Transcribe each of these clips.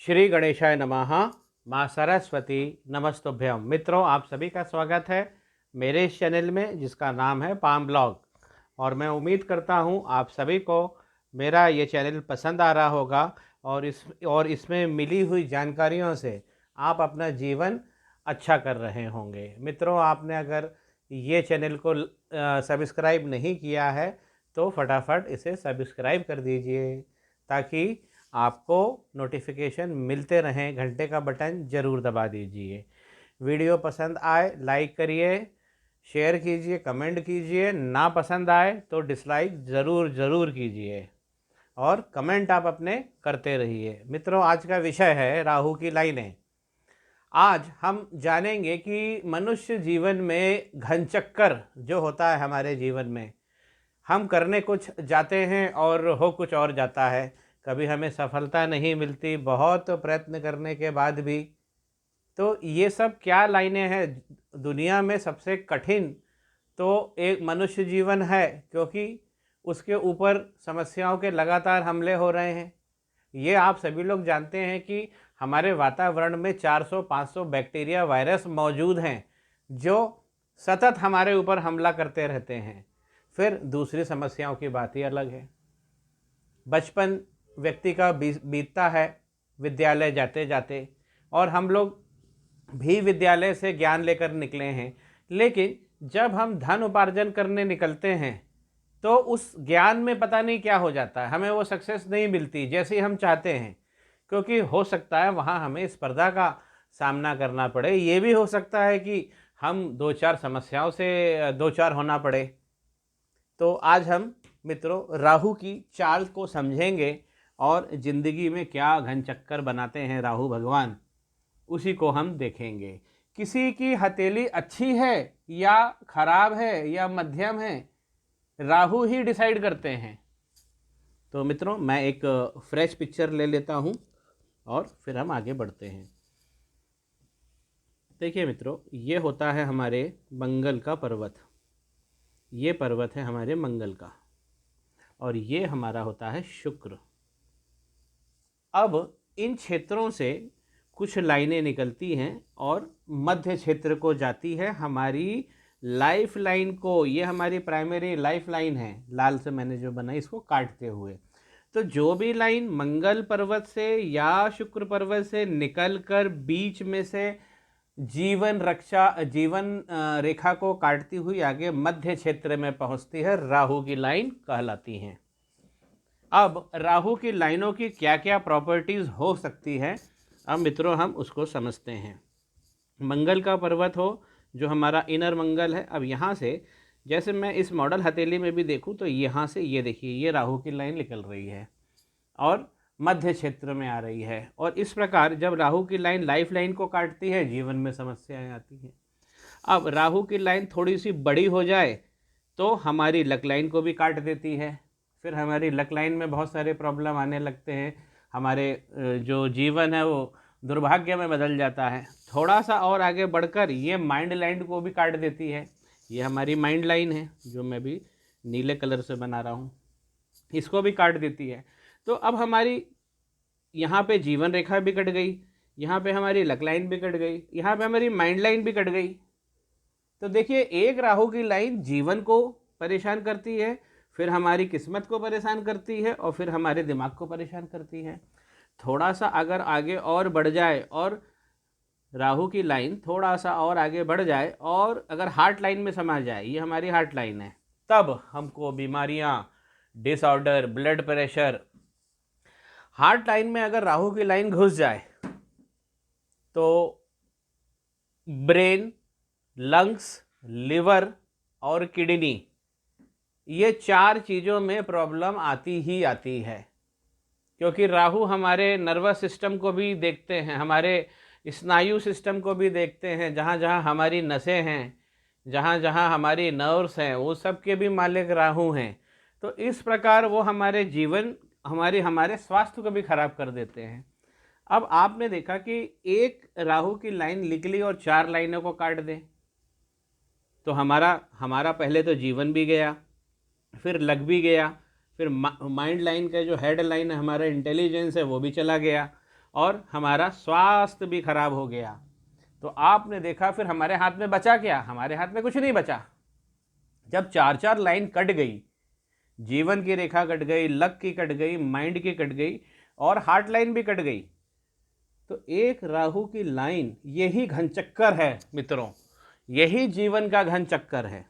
श्री गणेशाय नमः। माँ सरस्वती नमस्तुभ्यम। मित्रों, आप सभी का स्वागत है मेरे इस चैनल में जिसका नाम है पाम ब्लॉग। और मैं उम्मीद करता हूँ आप सभी को मेरा ये चैनल पसंद आ रहा होगा और इसमें मिली हुई जानकारियों से आप अपना जीवन अच्छा कर रहे होंगे। मित्रों, आपने अगर ये चैनल को सब्सक्राइब नहीं किया है तो फटाफट इसे सब्सक्राइब कर दीजिए ताकि आपको नोटिफिकेशन मिलते रहें। घंटे का बटन ज़रूर दबा दीजिए। वीडियो पसंद आए लाइक करिए, शेयर कीजिए, कमेंट कीजिए। ना पसंद आए तो डिसलाइक ज़रूर कीजिए और कमेंट आप अपने करते रहिए। मित्रों, आज का विषय है राहु की लाइनें। आज हम जानेंगे कि मनुष्य जीवन में घन चक्कर जो होता है हमारे जीवन में, हम करने कुछ जाते हैं और हो कुछ और जाता है। कभी हमें सफलता नहीं मिलती बहुत प्रयत्न करने के बाद भी। तो ये सब क्या लाइनें हैं? दुनिया में सबसे कठिन तो एक मनुष्य जीवन है, क्योंकि उसके ऊपर समस्याओं के लगातार हमले हो रहे हैं। ये आप सभी लोग जानते हैं कि हमारे वातावरण में 400-500 बैक्टीरिया वायरस मौजूद हैं जो सतत हमारे ऊपर हमला करते रहते हैं। फिर दूसरी समस्याओं की बात ही अलग है। बचपन व्यक्ति का बीतता है विद्यालय जाते जाते, और हम लोग भी विद्यालय से ज्ञान लेकर निकले हैं। लेकिन जब हम धन उपार्जन करने निकलते हैं तो उस ज्ञान में पता नहीं क्या हो जाता है, हमें वो सक्सेस नहीं मिलती जैसी हम चाहते हैं। क्योंकि हो सकता है वहाँ हमें स्पर्धा का सामना करना पड़े, ये भी हो सकता है कि हम दो चार समस्याओं से दो चार होना पड़े। तो आज हम मित्रों राहु की चाल को समझेंगे और ज़िंदगी में क्या घन चक्कर बनाते हैं राहु भगवान, उसी को हम देखेंगे। किसी की हथेली अच्छी है या खराब है या मध्यम है, राहु ही डिसाइड करते हैं। तो मित्रों, मैं एक फ्रेश पिक्चर ले लेता हूँ और फिर हम आगे बढ़ते हैं। देखिए मित्रों, ये होता है हमारे मंगल का पर्वत। ये पर्वत है हमारे मंगल का, और ये हमारा होता है शुक्र। अब इन क्षेत्रों से कुछ लाइनें निकलती हैं और मध्य क्षेत्र को जाती है हमारी लाइफ लाइन को। ये हमारी प्राइमरी लाइफ लाइन है, लाल से मैंने जो बनाई इसको काटते हुए। तो जो भी लाइन मंगल पर्वत से या शुक्र पर्वत से निकलकर बीच में से जीवन रेखा को काटती हुई आगे मध्य क्षेत्र में पहुंचती है, राहु की लाइन कहलाती हैं। अब राहु की लाइनों की क्या क्या प्रॉपर्टीज़ हो सकती है, अब मित्रों हम उसको समझते हैं। मंगल का पर्वत हो जो हमारा इनर मंगल है, अब यहाँ से जैसे मैं इस मॉडल हथेली में भी देखूँ तो यहाँ से ये देखिए ये राहु की लाइन निकल रही है और मध्य क्षेत्र में आ रही है। और इस प्रकार जब राहु की लाइन लाइफ लाइन को काटती है, जीवन में समस्याएं आती हैं। अब राहु की लाइन थोड़ी सी बड़ी हो जाए तो हमारी लक लाइन को भी काट देती है। फिर हमारी लक लाइन में बहुत सारे प्रॉब्लम आने लगते हैं, हमारे जो जीवन है वो दुर्भाग्य में बदल जाता है। थोड़ा सा और आगे बढ़कर ये माइंड लाइन को भी काट देती है। ये हमारी माइंड लाइन है जो मैं भी नीले कलर से बना रहा हूँ, इसको भी काट देती है। तो अब हमारी यहाँ पे जीवन रेखा भी कट गई, यहाँ पे हमारी लक लाइन भी कट गई, यहाँ पे हमारी माइंड लाइन भी कट गई। तो देखिए, एक राहु की लाइन जीवन को परेशान करती है, फिर हमारी किस्मत को परेशान करती है और फिर हमारे दिमाग को परेशान करती है। थोड़ा सा अगर आगे और बढ़ जाए और राहु की लाइन थोड़ा सा और आगे बढ़ जाए और अगर हार्ट लाइन में समा जाए, ये हमारी हार्ट लाइन है, तब हमको बीमारियां, disorder, blood pressure. Heart line में अगर राहु की लाइन घुस जाए तो ब्रेन, लंग्स, लिवर और किडनी, ये चार चीज़ों में प्रॉब्लम आती ही आती है। क्योंकि राहु हमारे नर्वस सिस्टम को भी देखते हैं, हमारे स्नायु सिस्टम को भी देखते हैं, जहाँ जहाँ हमारी नसें हैं, जहाँ जहाँ हमारी नर्व्स हैं, वो सब के भी मालिक राहु हैं। तो इस प्रकार वो हमारे जीवन हमारे स्वास्थ्य को भी खराब कर देते हैं। अब आपने देखा कि एक राहु की लाइन निकली और चार लाइनों को काट दें तो हमारा पहले तो जीवन भी गया, फिर लग भी गया, फिर माइंड लाइन का जो हेड लाइन है हमारा इंटेलिजेंस है वो भी चला गया, और हमारा स्वास्थ्य भी खराब हो गया। तो आपने देखा फिर हमारे हाथ में बचा क्या? हमारे हाथ में कुछ नहीं बचा। जब चार चार लाइन कट गई, जीवन की रेखा कट गई, लक की कट गई, माइंड की कट गई और हार्ट लाइन भी कट गई, तो एक राहु की लाइन यही घनचक्कर है मित्रों, यही जीवन का घनचक्कर है।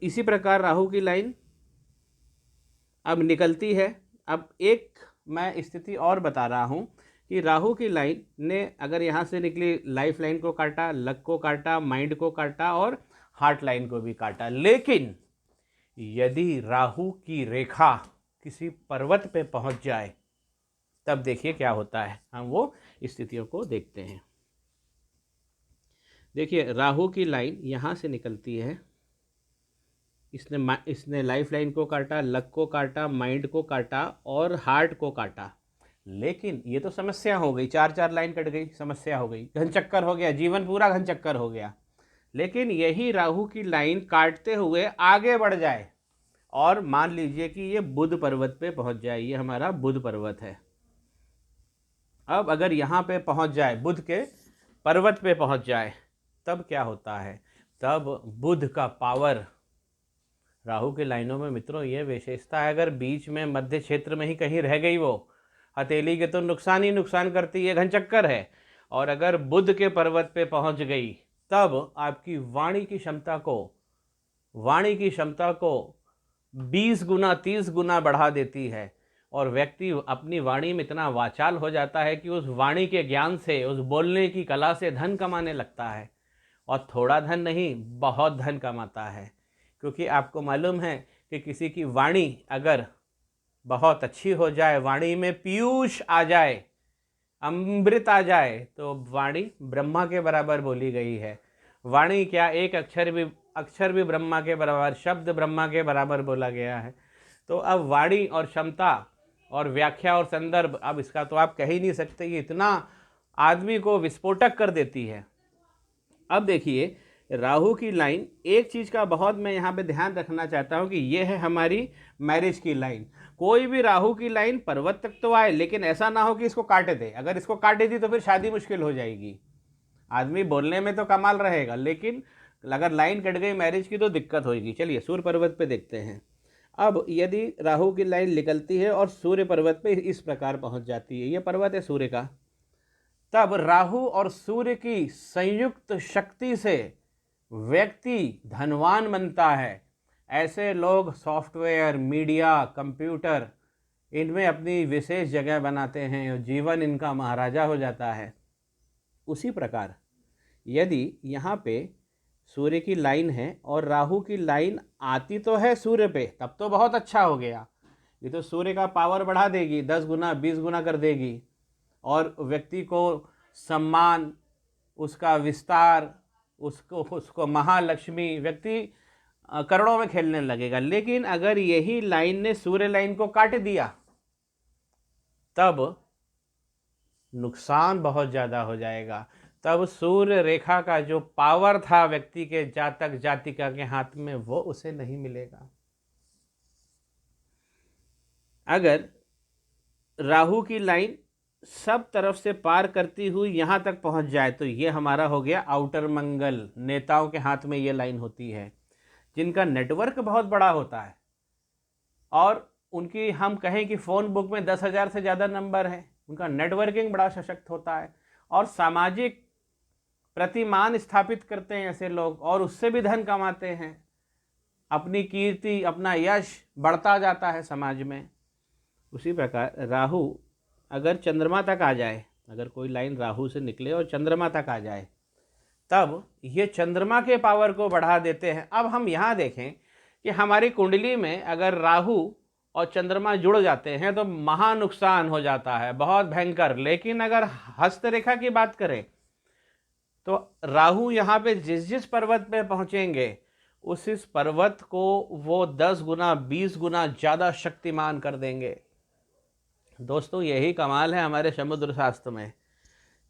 इसी प्रकार राहु की लाइन अब निकलती है। अब एक मैं स्थिति और बता रहा हूं कि राहु की लाइन ने अगर यहाँ से निकली, लाइफ लाइन को काटा, लक को काटा, माइंड को काटा और हार्ट लाइन को भी काटा, लेकिन यदि राहु की रेखा किसी पर्वत पे पहुंच जाए तब देखिए क्या होता है। हम वो स्थितियों को देखते हैं। देखिए राहु की लाइन यहाँ से निकलती है, इसने लाइफ लाइन को काटा, लक को काटा, माइंड को काटा और हार्ट को काटा, लेकिन ये तो समस्या हो गई, चार चार लाइन कट गई, समस्या हो गई, घनचक्कर हो गया, जीवन पूरा घनचक्कर हो गया। लेकिन यही राहु की लाइन काटते हुए आगे बढ़ जाए और मान लीजिए कि ये बुध पर्वत पे पहुंच जाए, ये हमारा बुध पर्वत है। अब अगर यहाँ पे पहुंच जाए, बुध के पर्वत पे पहुंच जाए, तब क्या होता है? तब बुध का पावर, राहु के लाइनों में मित्रों ये विशेषता है, अगर बीच में मध्य क्षेत्र में ही कहीं रह गई वो हथेली के, तो नुकसान ही नुकसान करती है, घनचक्कर है। और अगर बुध के पर्वत पे पहुंच गई तब आपकी वाणी की क्षमता को 20 गुना 30 गुना बढ़ा देती है और व्यक्ति अपनी वाणी में इतना वाचाल हो जाता है कि उस वाणी के ज्ञान से, उस बोलने की कला से धन कमाने लगता है। और थोड़ा धन नहीं, बहुत धन कमाता है। क्योंकि आपको मालूम है कि किसी की वाणी अगर बहुत अच्छी हो जाए, वाणी में पीयूष आ जाए, अमृत आ जाए, तो वाणी ब्रह्मा के बराबर बोली गई है। वाणी क्या, एक अक्षर भी ब्रह्मा के बराबर, शब्द ब्रह्मा के बराबर बोला गया है। तो अब वाणी और क्षमता और व्याख्या और संदर्भ, अब इसका तो आप कह ही नहीं सकते, ये इतना आदमी को विस्फोटक कर देती है। अब देखिए राहु की लाइन, एक चीज़ का बहुत मैं यहाँ पे ध्यान रखना चाहता हूँ कि ये है हमारी मैरिज की लाइन। कोई भी राहु की लाइन पर्वत तक तो आए, लेकिन ऐसा ना हो कि इसको काट दे। अगर इसको काट दी तो फिर शादी मुश्किल हो जाएगी। आदमी बोलने में तो कमाल रहेगा, लेकिन अगर लाइन कट गई मैरिज की तो दिक्कत होगी। चलिए सूर्य पर्वत पे देखते हैं। अब यदि राहु की लाइन निकलती है और सूर्य पर्वत पे इस प्रकार पहुंच जाती है, ये पर्वत है सूर्य का, तब राहु और सूर्य की संयुक्त शक्ति से व्यक्ति धनवान बनता है। ऐसे लोग सॉफ्टवेयर, मीडिया, कंप्यूटर, इनमें अपनी विशेष जगह बनाते हैं और जीवन इनका महाराजा हो जाता है। उसी प्रकार यदि यहाँ पे सूर्य की लाइन है और राहु की लाइन आती तो है सूर्य पे, तब तो बहुत अच्छा हो गया। ये तो सूर्य का पावर बढ़ा देगी, 10 गुना 20 गुना कर देगी और व्यक्ति को सम्मान, उसका विस्तार, उसको महालक्ष्मी, व्यक्ति करोड़ों में खेलने लगेगा। लेकिन अगर यही लाइन ने सूर्य लाइन को काट दिया तब नुकसान बहुत ज़्यादा हो जाएगा। तब सूर्य रेखा का जो पावर था व्यक्ति के जातक जातिका के हाथ में, वो उसे नहीं मिलेगा। अगर राहु की लाइन सब तरफ से पार करती हुई यहाँ तक पहुँच जाए तो ये हमारा हो गया आउटर मंगल। नेताओं के हाथ में ये लाइन होती है जिनका नेटवर्क बहुत बड़ा होता है और उनकी हम कहें कि फ़ोन बुक में 10,000 से ज़्यादा नंबर है। उनका नेटवर्किंग बड़ा सशक्त होता है और सामाजिक प्रतिमान स्थापित करते हैं ऐसे लोग, और उससे भी धन कमाते हैं। अपनी कीर्ति, अपना यश बढ़ता जाता है समाज में। उसी प्रकार राहु अगर चंद्रमा तक आ जाए, अगर कोई लाइन राहु से निकले और चंद्रमा तक आ जाए, तब ये चंद्रमा के पावर को बढ़ा देते हैं। अब हम यहाँ देखें कि हमारी कुंडली में अगर राहु और चंद्रमा जुड़ जाते हैं तो महा नुकसान हो जाता है, बहुत भयंकर। लेकिन अगर हस्तरेखा की बात करें तो राहु यहाँ पे जिस पर्वत पे पहुँचेंगे उस पर्वत को वो 10 गुना 20 गुना ज़्यादा शक्तिमान कर देंगे। दोस्तों यही कमाल है हमारे समुद्र शास्त्र में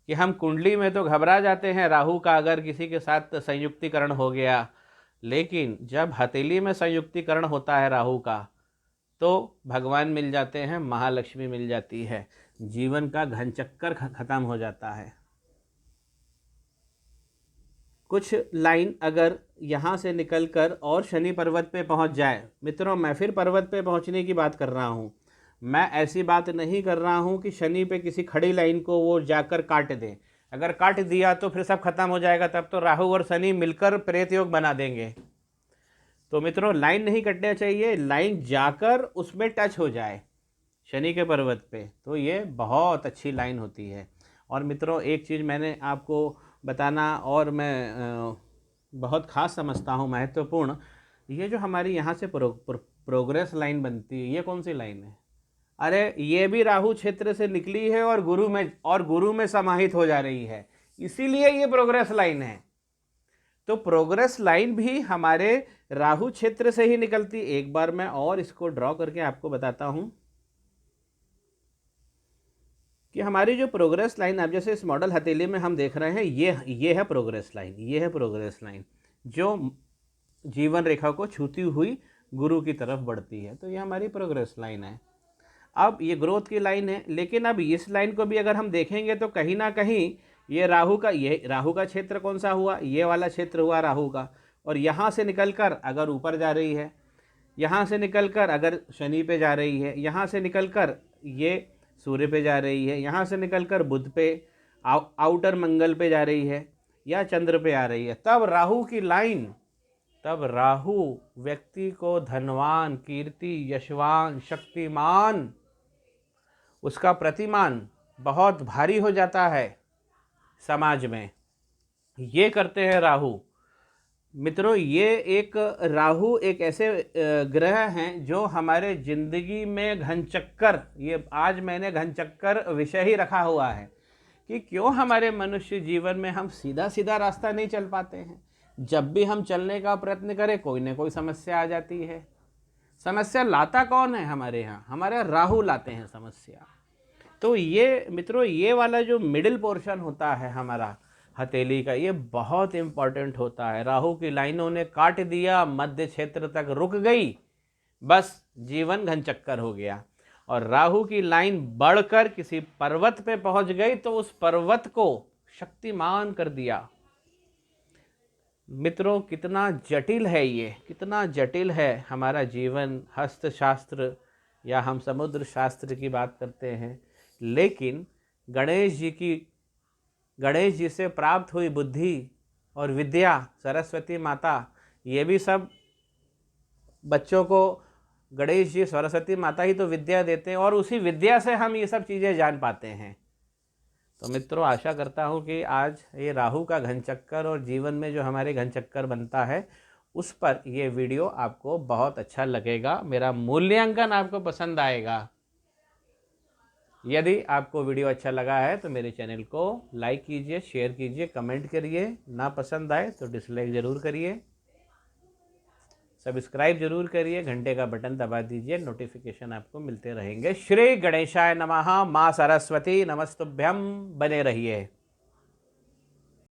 कि हम कुंडली में तो घबरा जाते हैं राहु का अगर किसी के साथ संयुक्तिकरण हो गया, लेकिन जब हथेली में संयुक्तिकरण होता है राहु का, तो भगवान मिल जाते हैं, महालक्ष्मी मिल जाती है, जीवन का घन चक्कर खत्म हो जाता है। कुछ लाइन अगर यहाँ से निकलकर और शनि पर्वत पे पहुँच जाए, मित्रों मैं फिर पर्वत पे पहुँचने की बात कर रहा हूँ, मैं ऐसी बात नहीं कर रहा हूँ कि शनि पे किसी खड़ी लाइन को वो जाकर काट दें। अगर काट दिया तो फिर सब खत्म हो जाएगा, तब तो राहु और शनि मिलकर प्रेत योग बना देंगे। तो मित्रों लाइन नहीं कटना चाहिए, लाइन जाकर उसमें टच हो जाए शनि के पर्वत पे, तो ये बहुत अच्छी लाइन होती है। और मित्रों एक चीज़ मैंने आपको बताना और मैं बहुत ख़ास समझता हूँ, महत्वपूर्ण, ये जो हमारी यहाँ से प्रोग्रेस लाइन बनती है, ये कौन सी लाइन है? अरे ये भी राहु क्षेत्र से निकली है और गुरु में समाहित हो जा रही है, इसीलिए ये प्रोग्रेस लाइन है। तो प्रोग्रेस लाइन भी हमारे राहु क्षेत्र से ही निकलती। एक बार मैं और इसको ड्रॉ करके आपको बताता हूं कि हमारी जो प्रोग्रेस लाइन, अब जैसे इस मॉडल हथेली में हम देख रहे हैं, ये है प्रोग्रेस लाइन, ये है प्रोग्रेस लाइन जो जीवन रेखा को छूती हुई गुरु की तरफ बढ़ती है। तो ये हमारी प्रोग्रेस लाइन है। अब ये ग्रोथ की लाइन है, लेकिन अब इस लाइन को भी अगर हम देखेंगे तो कहीं ना कहीं ये राहु का क्षेत्र कौन सा हुआ? ये वाला क्षेत्र हुआ राहु का। और यहाँ से निकलकर अगर ऊपर जा रही है, यहाँ से निकलकर अगर शनि पे जा रही है, यहाँ से निकलकर ये सूर्य पे जा रही है, यहाँ से निकलकर बुध पे, आउटर मंगल पे जा रही है या चंद्र पे आ रही है, तब राहु की लाइन, तब राहु व्यक्ति को धनवान, कीर्ति, यशवान, शक्तिमान, उसका प्रतिमान बहुत भारी हो जाता है समाज में। ये करते हैं राहु। मित्रों राहु एक ऐसे ग्रह हैं जो हमारे जिंदगी में घनचक्कर, ये आज मैंने घनचक्कर विषय ही रखा हुआ है कि क्यों हमारे मनुष्य जीवन में हम सीधा सीधा रास्ता नहीं चल पाते हैं। जब भी हम चलने का प्रयत्न करें कोई ना कोई समस्या आ जाती है। समस्या लाता कौन है? हमारे यहाँ हमारे राहु लाते हैं समस्या। तो ये मित्रों ये वाला जो मिडिल पोर्शन होता है हमारा हथेली का, ये बहुत इम्पॉर्टेंट होता है। राहु की लाइनों ने काट दिया, मध्य क्षेत्र तक रुक गई, बस जीवन घनचक्कर हो गया। और राहु की लाइन बढ़कर किसी पर्वत पे पहुंच गई तो उस पर्वत को शक्तिमान कर दिया। मित्रों कितना जटिल है ये, कितना जटिल है हमारा जीवन। हस्तशास्त्र या हम समुद्र शास्त्र की बात करते हैं, लेकिन गणेश जी से प्राप्त हुई बुद्धि और विद्या, सरस्वती माता, ये भी सब बच्चों को गणेश जी, सरस्वती माता ही तो विद्या देते हैं और उसी विद्या से हम ये सब चीज़ें जान पाते हैं। तो मित्रों आशा करता हूँ कि आज ये राहु का घनचक्कर और जीवन में जो हमारे घनचक्कर बनता है उस पर ये वीडियो आपको बहुत अच्छा लगेगा, मेरा मूल्यांकन आपको पसंद आएगा। यदि आपको वीडियो अच्छा लगा है तो मेरे चैनल को लाइक कीजिए, शेयर कीजिए, कमेंट करिए। ना पसंद आए तो डिसलाइक ज़रूर करिए, सब्सक्राइब जरूर करिए, घंटे का बटन दबा दीजिए, नोटिफिकेशन आपको मिलते रहेंगे। श्री गणेशाय नमः। माँ सरस्वती नमस्तुभ्यम। बने रहिए।